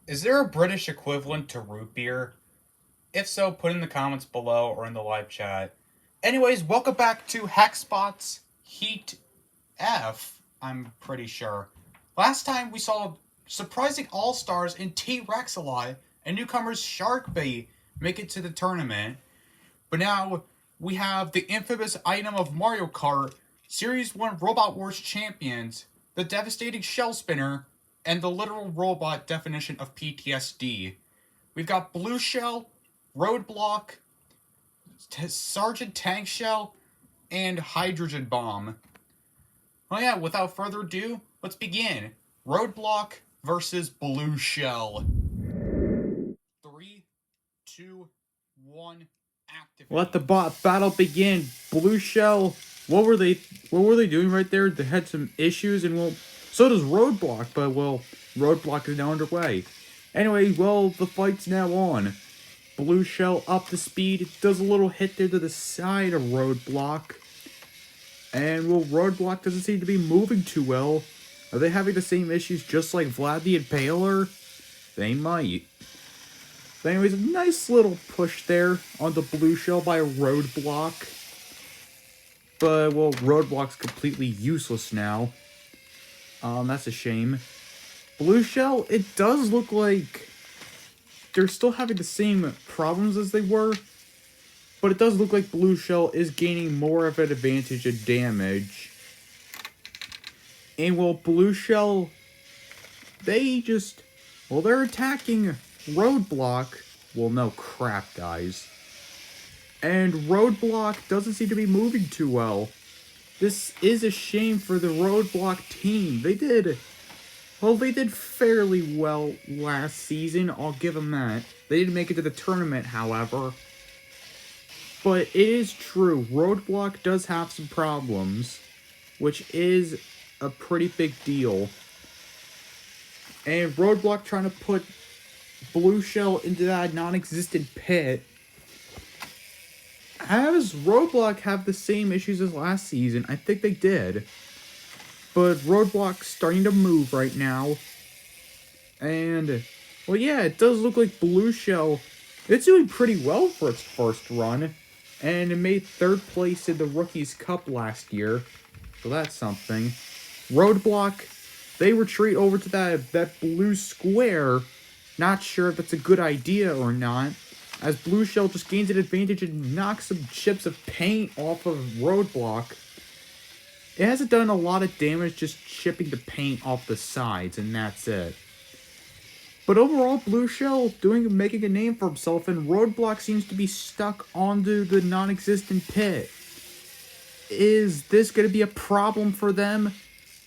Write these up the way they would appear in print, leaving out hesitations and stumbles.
Is there a British equivalent to root beer? If so, put in the comments below or in the live chat. Anyways, welcome back to Hexbots Heat F, I'm pretty sure. Last time we saw surprising all-stars in T-Rexali and newcomers Sharkbait make it to the tournament. But now we have the infamous item of Mario Kart, Series 1 Robot Wars Champions, the devastating Shell Spinner, and the literal robot definition of PTSD. We've got Blue Shell, Roadblock, Sergeant Tank Shell, and Hydrogen Bomb. Oh yeah, without further ado, let's begin. Roadblock versus Blue Shell. 3, 2, 1, activate. Let the battle begin. Blue Shell, what were they doing right there? They had some issues, and well, so does Roadblock, but well, Roadblock is now underway. Anyway, well, the fight's now on. Blue Shell up to speed. It does a little hit there to the side of Roadblock. And well, Roadblock doesn't seem to be moving too well. Are they having the same issues just like Vlad the Impaler? They might. But anyways, a nice little push there on the Blue Shell by Roadblock. But, well, Roadblock's completely useless now. That's a shame. Blue Shell, it does look like they're still having the same problems as they were. But it does look like Blue Shell is gaining more of an advantage in damage. And, well, Blue Shell, they're attacking Roadblock. Well, no, crap, guys. And Roadblock doesn't seem to be moving too well. This is a shame for the Roadblock team. They did fairly well last season, I'll give them that. They didn't make it to the tournament, however. But it is true, Roadblock does have some problems, which is a pretty big deal. And Roadblock trying to put Blue Shell into that non-existent pit. Has Roadblock have the same issues as last season? I think they did. But Roadblock's starting to move right now. And, well, yeah, it does look like Blue Shell, it's doing pretty well for its first run. And it made 3rd place in the Rookies Cup last year. So that's something. Roadblock, they retreat over to that blue square. Not sure if it's a good idea or not, as Blue Shell just gains an advantage and knocks some chips of paint off of Roadblock. It hasn't done a lot of damage just chipping the paint off the sides, and that's it. But overall, Blue Shell making a name for himself, and Roadblock seems to be stuck onto the non-existent pit. Is this going to be a problem for them?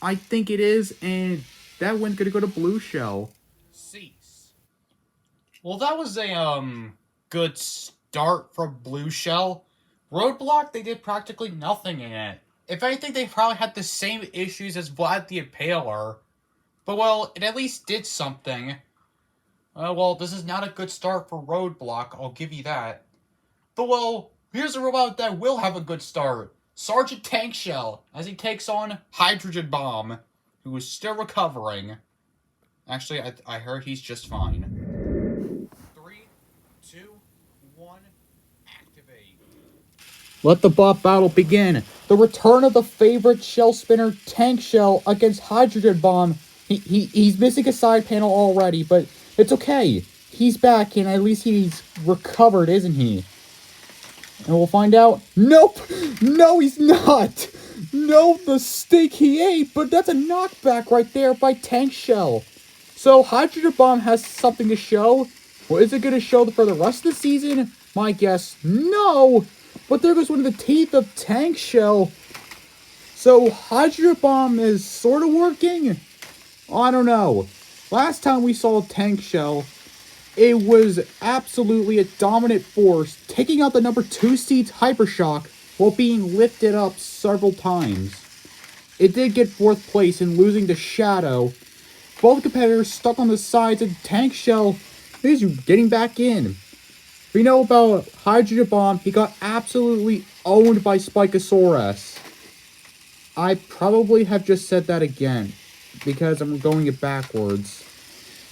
I think it is, and that win's going to go to Blue Shell. Cease. Well, that was a, good start for Blue Shell. Roadblock, they did practically nothing in it. If anything, they probably had the same issues as Vlad the Impaler. But, well, it at least did something. Well, this is not a good start for Roadblock, I'll give you that. But, well, here's a robot that will have a good start. Sergeant Tank Shell, as he takes on Hydrogen Bomb, who is still recovering. Actually, I heard he's just fine. 3, 2, 1, activate. Let the bot battle begin. The return of the favorite shell spinner Tank Shell against Hydrogen Bomb. He's missing a side panel already, but it's okay. He's back, and at least he's recovered, isn't he? And we'll find out. Nope! No, he's not! No, the steak he ate, but that's a knockback right there by Tank Shell. So, Hydrogen Bomb has something to show. Well, is it going to show for the rest of the season? My guess, no! But there goes one of the teeth of Tank Shell. So, Hydrogen Bomb is sort of working? I don't know. Last time we saw Tank Shell, it was absolutely a dominant force, taking out the number 2 seed's Hypershock while being lifted up several times. It did get 4th place in losing to Shadow. Both competitors stuck on the sides, and Tank Shell is getting back in. We know about Hydrogen Bomb, he got absolutely owned by Spikosaurus. I probably have just said that again, because I'm going it backwards.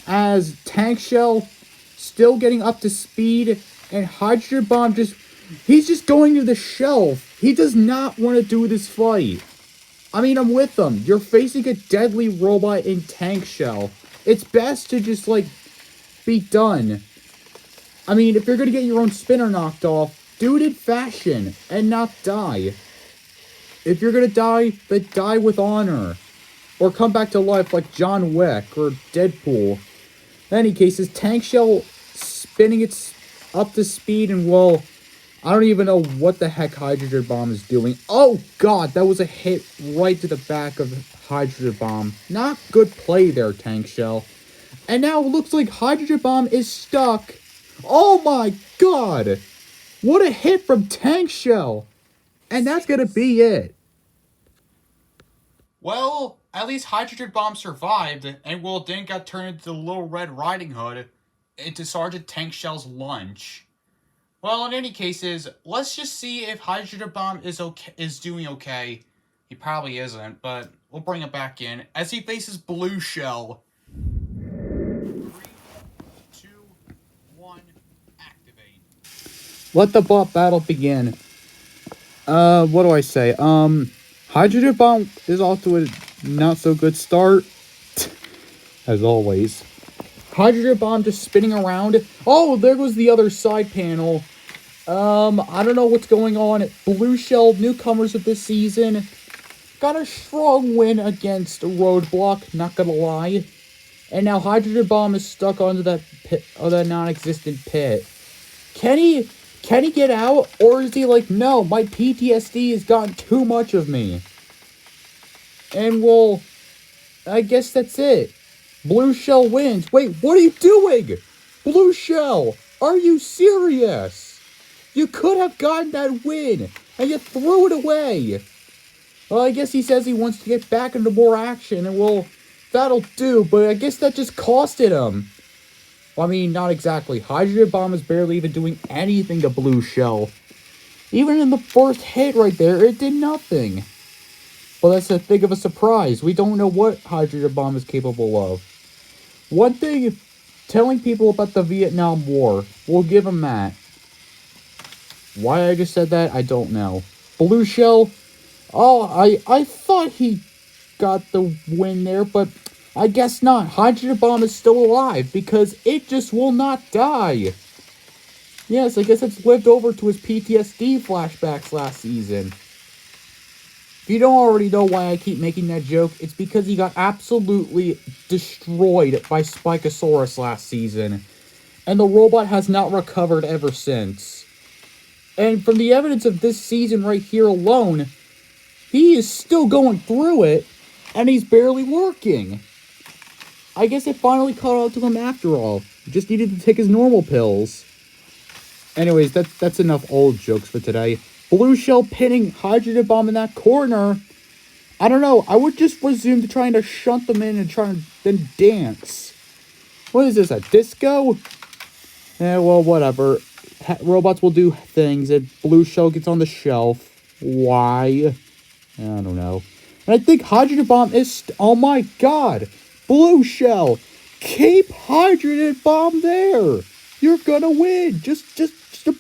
as Tank Shell still getting up to speed, and Hydrogen Bomb he's just going to the shelf. He does not want to do this fight. I mean, I'm with him. You're facing a deadly robot in Tank Shell. It's best to just, like, be done. I mean, if you're gonna get your own spinner knocked off, do it in fashion and not die. If you're gonna die, then die with honor. Or come back to life like John Wick or Deadpool. In any case, is Tank Shell spinning its up to speed, and well, I don't even know what the heck Hydrogen Bomb is doing. Oh god, that was a hit right to the back of Hydrogen Bomb. Not good play there, Tank Shell. And now it looks like Hydrogen Bomb is stuck. Oh my god! What a hit from Tank Shell! And that's gonna be it. Well, at least Hydrogen Bomb survived, and Will then got turned into the Little Red Riding Hood into Sergeant Tank Shell's lunch. Well, in any cases, let's just see if Hydrogen Bomb is doing okay. He probably isn't, but we'll bring it back in as he faces Blue Shell. 3, 2, 1, activate. Let the bot battle begin. What do I say? Hydrogen Bomb is off to a not so good start. As always. Hydrogen Bomb just spinning around. Oh, there goes the other side panel. I don't know what's going on. Blue Shell, newcomers of this season, got a strong win against Roadblock, not gonna lie. And now Hydrogen Bomb is stuck onto that pit, that non-existent pit. Can he get out? Or is he like, no, my PTSD has gotten too much of me? And well, I guess that's it. Blue Shell wins. Wait, what are you doing? Blue Shell, are you serious? You could have gotten that win, and you threw it away. Well, I guess he says he wants to get back into more action, and well, that'll do, but I guess that just costed him. Well, I mean, not exactly. Hydrogen Bomb is barely even doing anything to Blue Shell. Even in the first hit right there, it did nothing. Well, that's a thing of a surprise. We don't know what Hydrogen Bomb is capable of. One thing, telling people about the Vietnam War, we'll give him that. Why I just said that, I don't know. Blue Shell, oh, I thought he got the win there, but I guess not. Hydrogen Bomb is still alive because it just will not die. Yes, I guess it's lived over to his PTSD flashbacks last season. If you don't already know why I keep making that joke, it's because he got absolutely destroyed by Spikosaurus last season. And the robot has not recovered ever since. And from the evidence of this season right here alone, he is still going through it, and he's barely working. I guess it finally caught up to him after all. He just needed to take his normal pills. Anyways, that's enough old jokes for today. Blue Shell pinning Hydrogen Bomb in that corner. I don't know. I would just resume to trying to shunt them in and try and then dance. What is this, a disco? Eh, well, whatever. Robots will do things, and Blue Shell gets on the shelf. Why? I don't know. And I think Hydrogen Bomb is... oh my god! Blue Shell! Keep Hydrogen Bomb there! You're gonna win! Just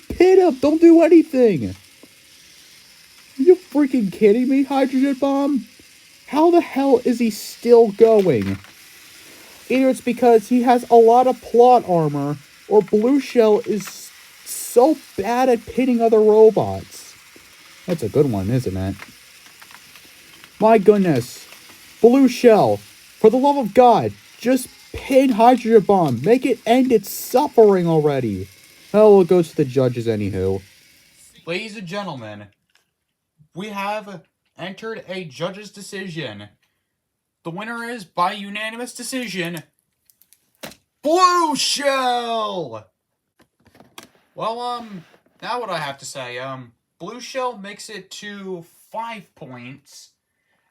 pin him! Don't do anything! Are you freaking kidding me, Hydrogen Bomb? How the hell is he still going? Either it's because he has a lot of plot armor, or Blue Shell is so bad at pinning other robots. That's a good one, isn't it? My goodness. Blue Shell, for the love of God, just pin Hydrogen Bomb. Make it end its suffering already. Oh, it goes to the judges anywho. Ladies and gentlemen, we have entered a judge's decision. The winner is, by unanimous decision, Blue Shell! Well, now what I have to say, Blue Shell makes it to 5 points,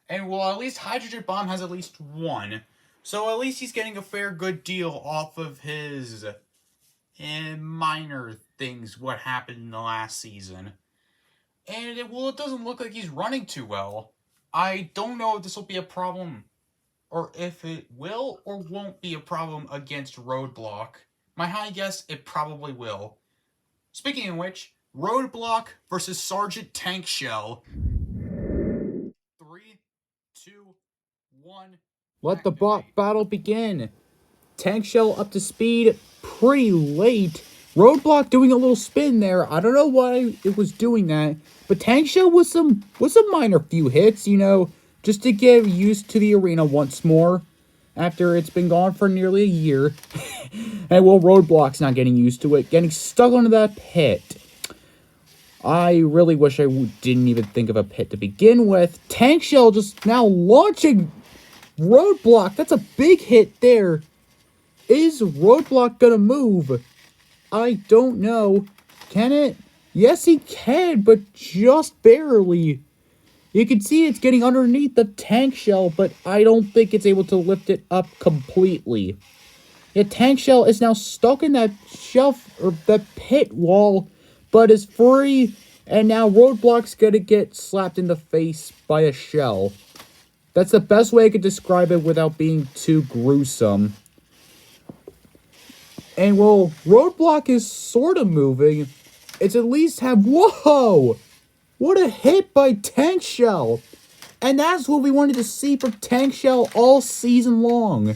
and well, at least Hydrogen Bomb has at least 1. So at least he's getting a fair good deal off of his minor things, what happened in the last season. And, well, it doesn't look like he's running too well. I don't know if this will be a problem, or if it will or won't be a problem against Roadblock. My high guess, it probably will. Speaking of which, Roadblock versus Sergeant Tank Shell. 3, 2, 1. Let the Activate. battle begin. Tank Shell up to speed pretty late. Roadblock doing a little spin there. I don't know why it was doing that. But Tank Shell with some minor few hits, you know, just to get used to the arena once more. After it's been gone for nearly a year. And well, Roadblock's not getting used to it. Getting stuck onto that pit. I really wish I didn't even think of a pit to begin with. Tank Shell just now launching Roadblock. That's a big hit there. Is Roadblock gonna move? I don't know. Can it? Yes, he can, but just barely. You can see it's getting underneath the Tank Shell, but I don't think it's able to lift it up completely. The Tank Shell is now stuck in that shelf, or that pit wall, but is free, and now Roadblock's gonna get slapped in the face by a shell. That's the best way I could describe it without being too gruesome. And well, Roadblock is sort of moving. It's at least whoa! What a hit by Tank Shell! And that's what we wanted to see from Tank Shell all season long.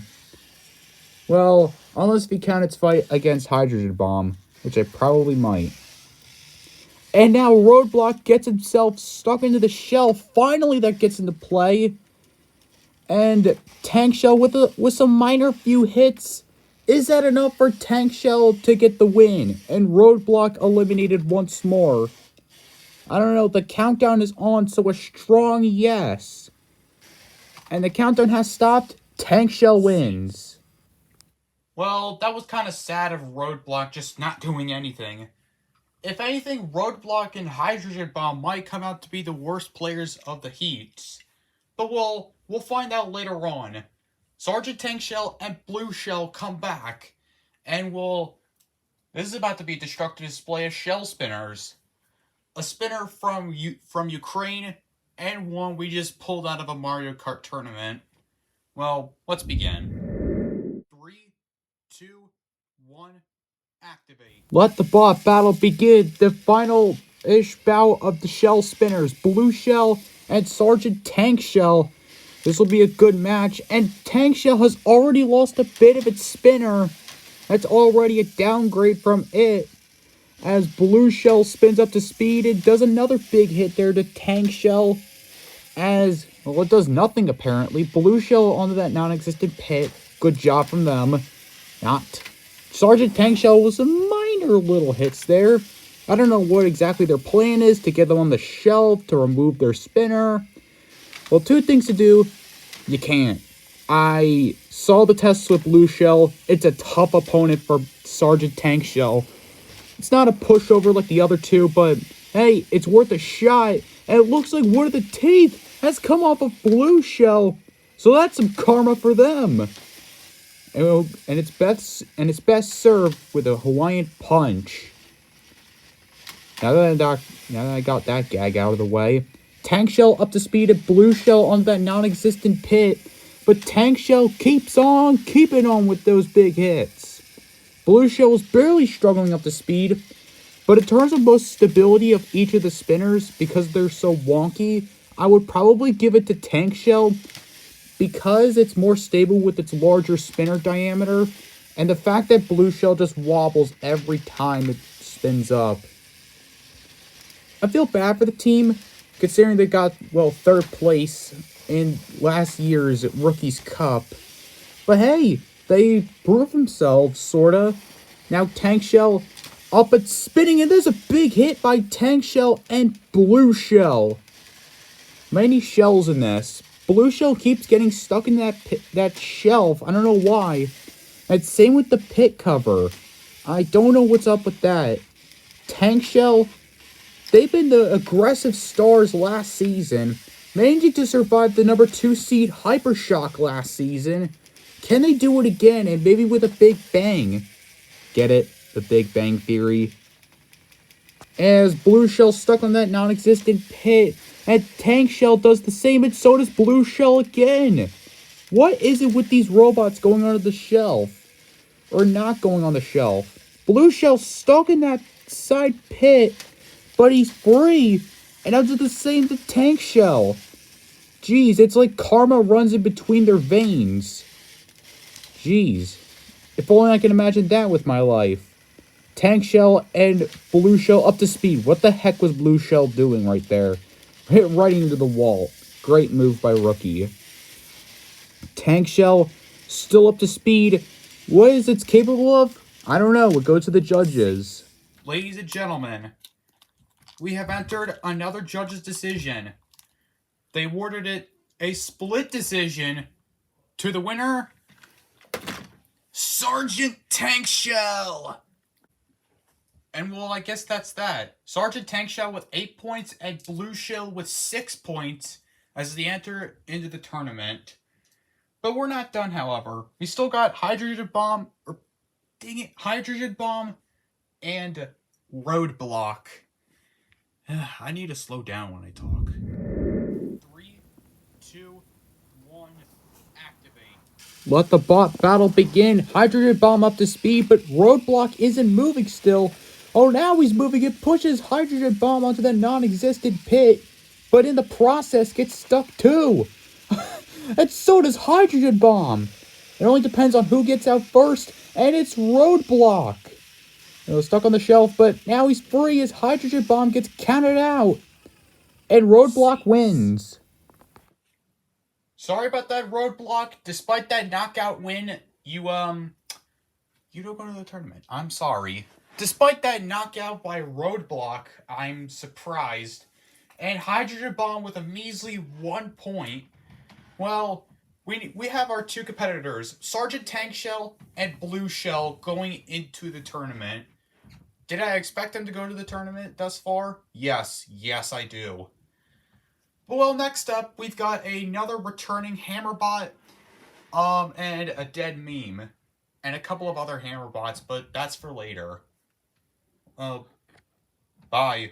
Well, unless we count its fight against Hydrogen Bomb, which I probably might. And now Roadblock gets himself stuck into the shell. Finally, that gets into play. And Tank Shell with some minor few hits. Is that enough for Tank Shell to get the win? And Roadblock eliminated once more. I don't know, the countdown is on, so a strong yes. And the countdown has stopped. Tank Shell wins. Well, that was kind of sad of Roadblock just not doing anything. If anything, Roadblock and Hydrogen Bomb might come out to be the worst players of the heats. But we'll find out later on. Sergeant Tank Shell and Blue Shell come back. And this is about to be a destructive display of shell spinners. A spinner from Ukraine, and one we just pulled out of a Mario Kart tournament. Well, let's begin. 3, 2, 1, activate. Let the battle begin. The final-ish bout of the shell spinners. Blue Shell and Sergeant Tank Shell. This will be a good match. And Tank Shell has already lost a bit of its spinner. That's already a downgrade from it. As Blue Shell spins up to speed, it does another big hit there to Tank Shell. As, well, it does nothing apparently. Blue Shell onto that non-existent pit. Good job from them. Not. Sergeant Tank Shell with some minor little hits there. I don't know what exactly their plan is to get them on the shelf to remove their spinner. Well, two things to do. You can't. I saw the tests with Blue Shell. It's a tough opponent for Sergeant Tank Shell. It's not a pushover like the other two, but hey, it's worth a shot. And it looks like one of the teeth has come off of Blue Shell. So that's some karma for them. And it's best served with a Hawaiian punch. Now that I got that gag out of the way. Tank Shell up to speed at Blue Shell on that non-existent pit. But Tank Shell keeps on keeping on with those big hits. Blue Shell is barely struggling up to speed. But in terms of most stability of each of the spinners, because they're so wonky, I would probably give it to Tank Shell because it's more stable with its larger spinner diameter, and the fact that Blue Shell just wobbles every time it spins up. I feel bad for the team, considering they got, well, third place in last year's Rookies Cup. But hey, they proved themselves, sorta. Now Tank Shell up and spinning, and there's a big hit by Tank Shell and Blue Shell. Many shells in this. Blue Shell keeps getting stuck in that shelf. I don't know why. And same with the pit cover. I don't know what's up with that. Tank Shell, they've been the aggressive stars last season, managing to survive the number 2 seed Hypershock last season. Can they do it again, and maybe with a big bang? Get it? The Big Bang Theory. As Blue Shell stuck on that non-existent pit, and Tank Shell does the same, and so does Blue Shell again. What is it with these robots going under the shelf? Or not going on the shelf? Blue Shell's stuck in that side pit, but he's free. And I'll do the same to Tank Shell. Jeez, it's like karma runs in between their veins. Jeez. If only I can imagine that with my life. Tank Shell and Blue Shell up to speed. What the heck was Blue Shell doing right there? Hit right into the wall. Great move by Rookie. Tank Shell still up to speed. What is it capable of? I don't know. We'll go to the judges. Ladies and gentlemen, we have entered another judge's decision. They awarded it a split decision to the winner, Sergeant Tank Shell. And well, I guess that's that. Sergeant Tank Shell with 8 points and Blue Shell with 6 points as they enter into the tournament. But we're not done, however. We still got Hydrogen Bomb, Hydrogen Bomb and Roadblock. I need to slow down when I talk. 3, 2, 1, activate. Let the bot battle begin. Hydrogen Bomb up to speed, but Roadblock isn't moving still. Oh, now he's moving. It pushes Hydrogen Bomb onto the non-existent pit, but in the process gets stuck too. And so does Hydrogen Bomb. It only depends on who gets out first, and it's Roadblock. It was stuck on the shelf, but now he's free as Hydrogen Bomb gets counted out. And Roadblock wins. Sorry about that, Roadblock. Despite that knockout win, you don't go to the tournament. I'm sorry. Despite that knockout by Roadblock, I'm surprised. And Hydrogen Bomb with a measly 1 point. Well, we have our two competitors, Sergeant Tank Shell and Blue Shell, going into the tournament. Did I expect them to go to the tournament thus far? Yes, I do. Well, next up, we've got another returning Hammerbot, and a dead meme, and a couple of other Hammerbots, but that's for later. Bye.